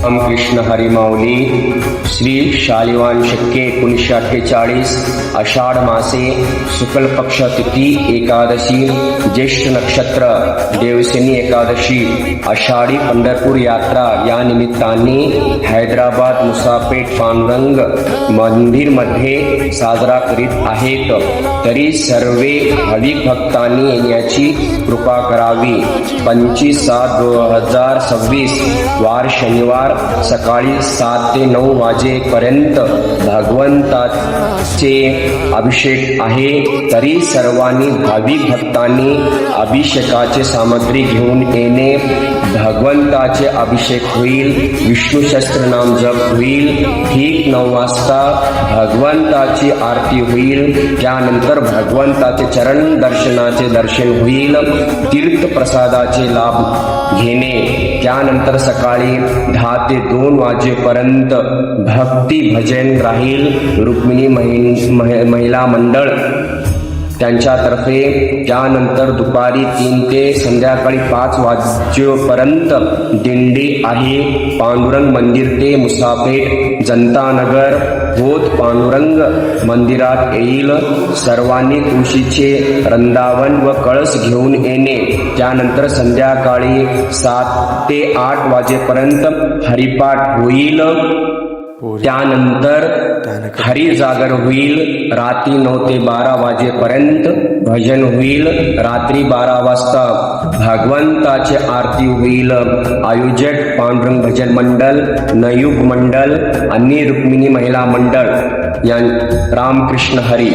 रामकृष्ण हरी माऊली श्री शालिवान शके 1948 आषाढ मासे शुक्ल पक्ष तिथी एकादशी ज्येष्ठ नक्षत्र देवसेनी एकादशी आषाढी पंढरपूर यात्रा या निमित्ताने हैदराबाद मुसापेट पांडुरंग मंदिर मध्ये साजरा करीत आहेत। तरी सर्वे भाविक भक्तांनी येण्याची कृपा करावी। 25/7/2026 वार शनिवार सकाळी 7 ते 9 वाजेपर्यंत भगवंताचे अभिषेक आहे। तरी सर्वांनी भाविक भक्तांनी अभिषेकाची सामग्री घेऊन येणे। भगवंताचे अभिषेक होईल, विष्णू सहस्त्रनाम जप होईल। ठीक 9 वाजता भगवंताची आरती होईल। त्यानंतर भगवंताचे चरण दर्शनाचे दर्शन होईल। तीर्थ प्रसादाचे लाभ घेणे। त्यानंतर सकाळी 10 ते 2 वाजेपर्यंत भक्ती भजन राहील। रुक्मिणी महिला मंडळ त्यांच्यातर्फे। त्यानंतर दुपारी 3 ते संध्याकाळी 5 वाजेपर्यंत दिंडी आहे। पांडुरंग मंदिर ते मुसापेट जनता नगर होत पांडुरंग मंदिरात येईल। सर्वांनी तुळशीचे वृंदावन व कळस घेऊन येणे। त्यानंतर संध्याकाळी 7 ते 8 वाजेपर्यंत हरिपाठ होईल। त्यानंतर हरी जागर होईल। रात्री 9 ते 12 वाजेपर्यंत भजन होईल। रात्री 12 वाजता भगवंताची आरती होईल। आयोजक पांडुरंग भजन मंडळ, नयुग मंडळ आणि रुक्मिणी महिला मंडळ। रामकृष्ण हरी।